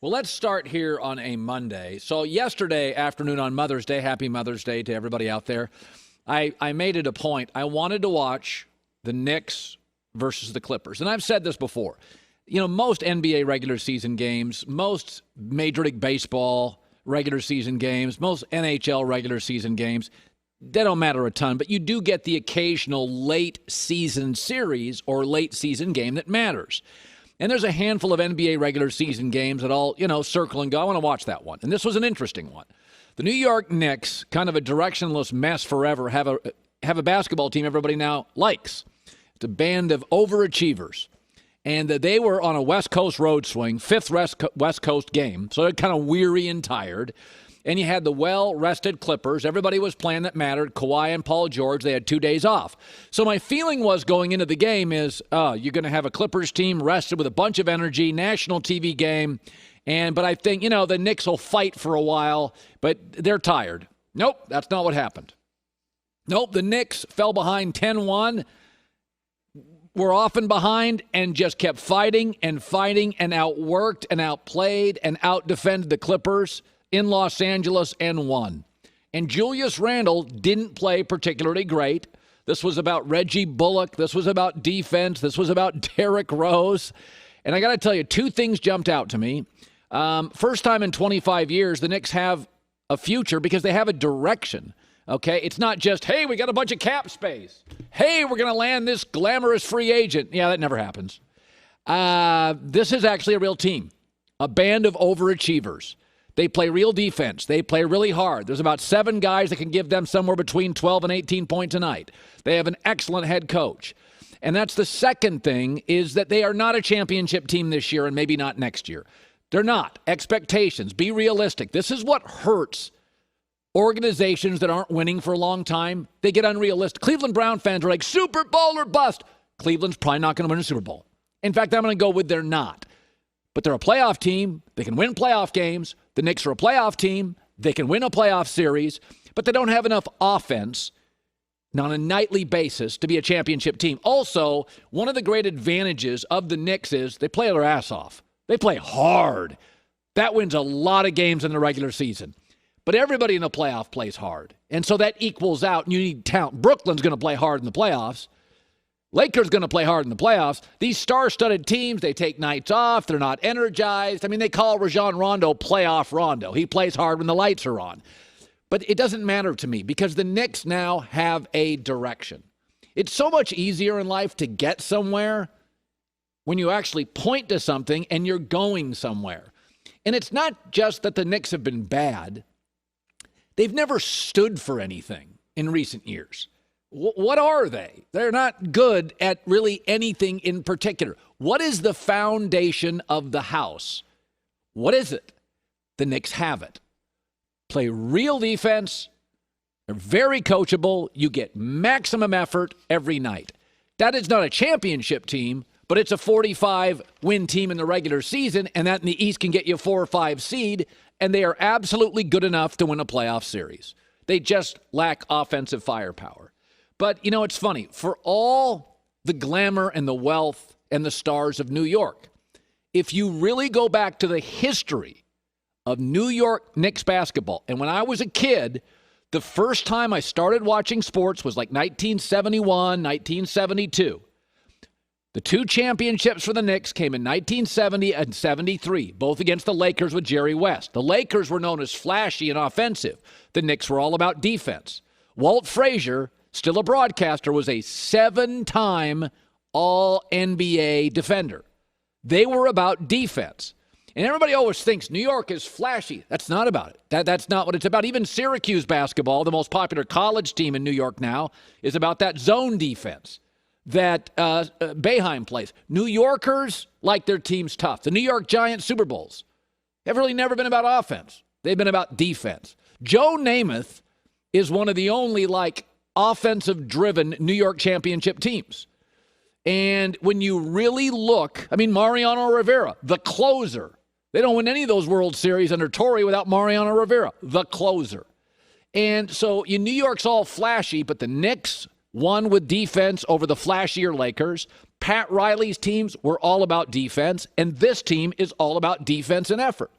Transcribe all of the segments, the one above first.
Well, let's start here on a Monday. So yesterday afternoon on Mother's Day, happy Mother's Day to everybody out there, I made it a point. I wanted to watch the Knicks versus the Clippers. And I've said this before. You know, most NBA regular season games, most Major League Baseball regular season games, most NHL regular season games, they don't matter a ton, but you do get the occasional late season series or late season game that matters. And there's a handful of NBA regular season games that all, circle and go, I want to watch that one. And this was an interesting one. The New York Knicks, kind of a directionless mess forever, have a basketball team everybody now likes. It's a band of overachievers. And they were on a West Coast road swing, fifth West Coast game, so they're kind of weary and tired. And you had the well-rested Clippers. Everybody was playing that mattered. Kawhi and Paul George, they had 2 days off. So my feeling was going into the game is, you're going to have a Clippers team rested with a bunch of energy, national TV game. But I think, the Knicks will fight for a while, but they're tired. Nope, that's not what happened. Nope, the Knicks fell behind 10-1. Were often behind and just kept fighting and outworked and outplayed and outdefended the Clippers in Los Angeles and won. And Julius Randle didn't play particularly great. This was about Reggie Bullock. This was about defense. This was about Derrick Rose. And I got to tell you, two things jumped out to me. First time in 25 years, the Knicks have a future because they have a direction. Okay, it's not just, hey, we got a bunch of cap space. Hey, we're going to land this glamorous free agent. Yeah, that never happens. This is actually a real team, a band of overachievers. They play real defense. They play really hard. There's about 7 guys that can give them somewhere between 12 and 18 points a night. They have an excellent head coach. And that's the second thing, is that they are not a championship team this year and maybe not next year. They're not. Expectations. Be realistic. This is what hurts organizations that aren't winning for a long time. They get unrealistic. Cleveland Brown fans are like, Super Bowl or bust. Cleveland's probably not going to win a Super Bowl. In fact, I'm going to go with they're not. But they're a playoff team. They can win playoff games. The Knicks are a playoff team. They can win a playoff series. But they don't have enough offense on a nightly basis to be a championship team. Also, one of the great advantages of the Knicks is they play their ass off. They play hard. That wins a lot of games in the regular season. But everybody in the playoff plays hard. And so that equals out, and you need talent. Brooklyn's going to play hard in the playoffs. Lakers going to play hard in the playoffs. These star-studded teams, they take nights off. They're not energized. I mean, they call Rajon Rondo playoff Rondo. He plays hard when the lights are on. But it doesn't matter to me because the Knicks now have a direction. It's so much easier in life to get somewhere when you actually point to something and you're going somewhere. And it's not just that the Knicks have been bad. They've never stood for anything in recent years. What are they? They're not good at really anything in particular. What is the foundation of the house? What is it? The Knicks have it. Play real defense. They're very coachable. You get maximum effort every night. That is not a championship team, but it's a 45-win team in the regular season, and that in the East can get you a 4 or 5 seed, and they are absolutely good enough to win a playoff series. They just lack offensive firepower. But, it's funny. For all the glamour and the wealth and the stars of New York, if you really go back to the history of New York Knicks basketball, and when I was a kid, the first time I started watching sports was like 1971, 1972. The 2 championships for the Knicks came in 1970 and 73, both against the Lakers with Jerry West. The Lakers were known as flashy and offensive. The Knicks were all about defense. Walt Frazier, still a broadcaster, was a 7-time All-NBA defender. They were about defense. And everybody always thinks New York is flashy. That's not about it. That's not what it's about. Even Syracuse basketball, the most popular college team in New York now, is about that zone defense that Boeheim plays. New Yorkers like their teams tough. The New York Giants Super Bowls have really never been about offense. They've been about defense. Joe Namath is one of the only, offensive-driven New York championship teams. And when you really look, Mariano Rivera, the closer. They don't win any of those World Series under Torrey without Mariano Rivera, the closer. And so New York's all flashy, but the Knicks won with defense over the flashier Lakers. Pat Riley's teams were all about defense, and this team is all about defense and effort.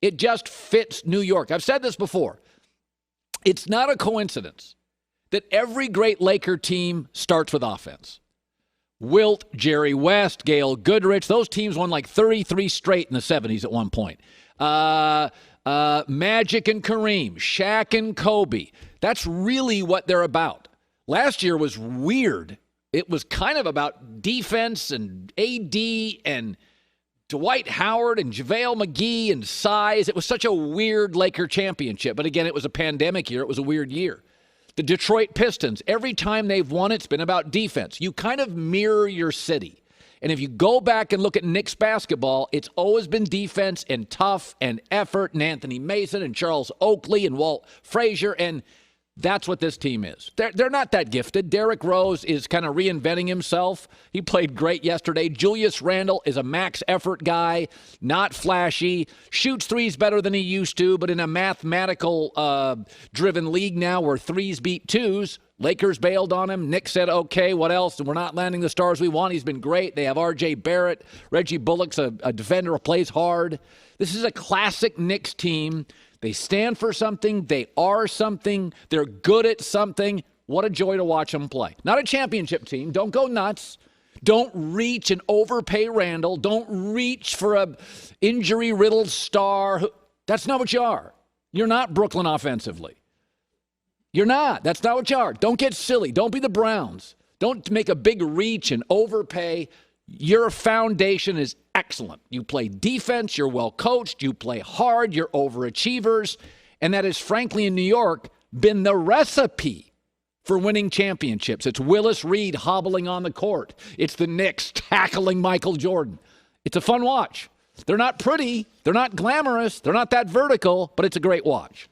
It just fits New York. I've said this before. It's not a coincidence that every great Laker team starts with offense. Wilt, Jerry West, Gail Goodrich, those teams won like 33 straight in the 70s at one point. Magic and Kareem, Shaq and Kobe. That's really what they're about. Last year was weird. It was kind of about defense and AD and Dwight Howard and JaVale McGee and size. It was such a weird Laker championship. But again, it was a pandemic year. It was a weird year. The Detroit Pistons, every time they've won, it's been about defense. You kind of mirror your city. And if you go back and look at Knicks basketball, it's always been defense and tough and effort and Anthony Mason and Charles Oakley and Walt Frazier, and that's what this team is. They're not that gifted. Derrick Rose is kind of reinventing himself. He played great yesterday. Julius Randle is a max effort guy, not flashy, shoots threes better than he used to, but in a mathematical driven league now where threes beat twos, Lakers bailed on him. Nick said, okay, what else? We're not landing the stars we want. He's been great. They have R.J. Barrett. Reggie Bullock's a defender who plays hard. This is a classic Knicks team. They stand for something. They are something. They're good at something. What a joy to watch them play. Not a championship team. Don't go nuts. Don't reach and overpay Randall. Don't reach for a injury-riddled star. That's not what you are. You're not Brooklyn offensively. You're not. That's not what you are. Don't get silly. Don't be the Browns. Don't make a big reach and overpay. Your foundation is excellent. You play defense. You're well coached. You play hard. You're overachievers. And that has, frankly, in New York, been the recipe for winning championships. It's Willis Reed hobbling on the court. It's the Knicks tackling Michael Jordan. It's a fun watch. They're not pretty. They're not glamorous. They're not that vertical, but it's a great watch.